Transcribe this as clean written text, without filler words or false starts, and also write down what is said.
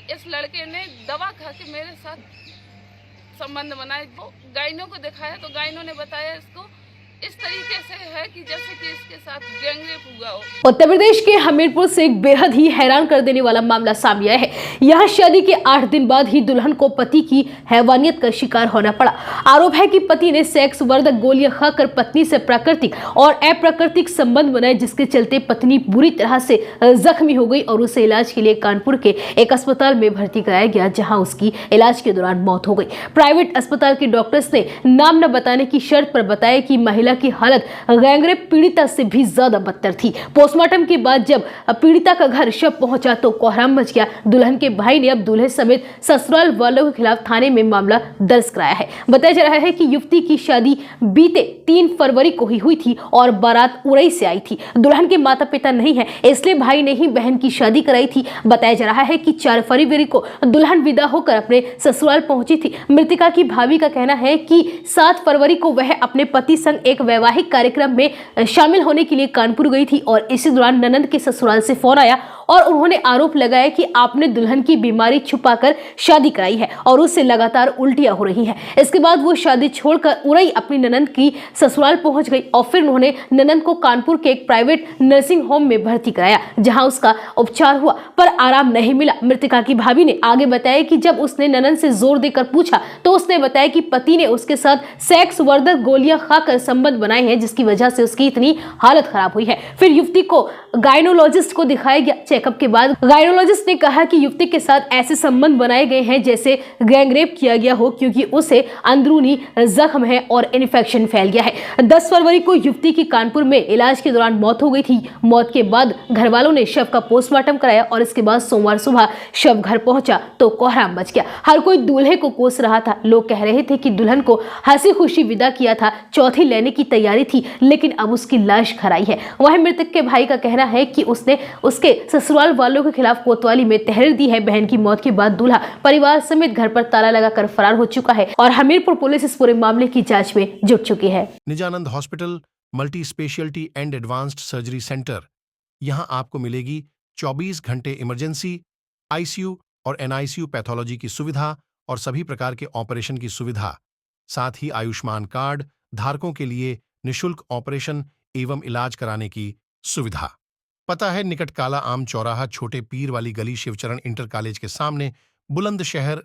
इस लड़के ने दवा खा के मेरे साथ संबंध बनाए। वो गाइनों को दिखाया तो गाइनों ने बताया इसको इस तरीके से है कि जैसे कि इसके साथ गैंगरेप हुआ हो। उत्तर प्रदेश के हमीरपुर से एक बेहद ही हैरान कर देने वाला मामला सामने आया है। यहाँ शादी के 8 दिन बाद ही दुल्हन को पति की हैवानियत का शिकार होना पड़ा। आरोप है कि पति ने सेक्स वर्धक गोलियां खाकर पत्नी से प्राकृतिक और अप्राकृतिक संबंध बनाए, जिसके चलते पत्नी बुरी तरह से जख्मी हो गई और उसे इलाज के लिए कानपुर के एक अस्पताल में भर्ती कराया गया, जहाँ उसकी इलाज के दौरान मौत हो गई। प्राइवेट अस्पताल के डॉक्टर्स ने नाम न बताने की शर्त पर बताया कि महिला की हालत गैंगरेप पीड़िता से भी ज्यादा बदतर थी। पोस्टमार्टम के बाद जब पीड़िता का घर शव पहुंचा तो कोहराम मच गया। दुल्हन के भाई ने अब दूल्हे समेत ससुराल वालों के खिलाफ थाने में मामला दर्ज कराया है। बताया जा रहा है कि युवती की शादी बीते 3 फरवरी को ही हुई थी और बारात उड़ई से आई थी। दुल्हन के माता पिता नहीं है, इसलिए भाई ने ही बहन की शादी कराई थी। बताया जा रहा है कि 4 फरवरी को दुल्हन विदा होकर अपने ससुराल पहुंची थी। मृतका की भाभी का कहना है कि 7 फरवरी को वह अपने पति संग एक वैवाहिक कार्यक्रम में शामिल होने के लिए कानपुर गई थी और इसी दौरान ननंद के ससुराल से फोन आया और उन्होंने आरोप लगाया कि आपने दुल्हन की बीमारी छुपाकर शादी कराई है और उससे लगातार उल्टियां हो रही हैं। इसके बाद वो शादी छोड़कर उड़ई अपनी ननंद की ससुराल पहुंच गई और फिर उन्होंने ननंद को कानपुर के एक प्राइवेट नर्सिंग होम में भर्ती कराया, जहां उसका उपचार हुआ पर आराम नहीं मिला। मृतका की भाभी ने आगे बताया कि जब उसने ननंद से जोर देकर पूछा तो उसने बताया कि पति ने उसके साथ सेक्स वर्धक गोलियां खाकर संबंध बनाए हैं, जिसकी वजह से उसकी इतनी हालत खराब हुई है। फिर युवती को गायनोलॉजिस्ट को दिखाया गया। चेकअप के बाद गायनोलॉजिस्ट ने कहा कि युवती के साथ ऐसे संबंध बनाए गए हैं जैसे गैंगरेप किया गया हो, क्योंकि उसे अंदरूनी जख्म है और इन्फेक्शन फैल गया है। 10 फरवरी को युवती की कानपुर में इलाज के दौरान मौत हो गई थी। मौत के बाद घर वालों ने शव का पोस्टमार्टम कराया और इसके बाद सोमवार सुबह शव घर पहुंचा तो कोहराम मच गया। हर कोई दूल्हे को कोस रहा था। लोग कह रहे थे कि दुल्हन को हंसी खुशी विदा किया था, चौथी लेने की तैयारी थी, लेकिन अब उसकी लाश खराई है। वह मृतक के भाई का कहना है कि उसने उसके ससुराल वालों के खिलाफ कोतवाली में तहरीर दी है। बहन की मौत के बाद दूल्हा परिवार समेत घर पर ताला लगाकर फरार हो चुका है और हमीरपुर पुलिस इस पूरे मामले की जांच में जुट चुकी है। Nijanand hospital multi speciality and advanced surgery centre. यहां आपको मिलेगी 24 घंटे इमरजेंसी, आईसीयू और एनआईसीयू पैथोलॉजी की सुविधा और सभी प्रकार के ऑपरेशन की सुविधा, साथ ही आयुष्मान कार्ड धारकों के लिए निशुल्क ऑपरेशन एवं इलाज कराने की सुविधा। पता है निकट काला आम चौराहा, छोटे पीर वाली गली, शिवचरण इंटर कॉलेज के सामने, बुलंदशहर,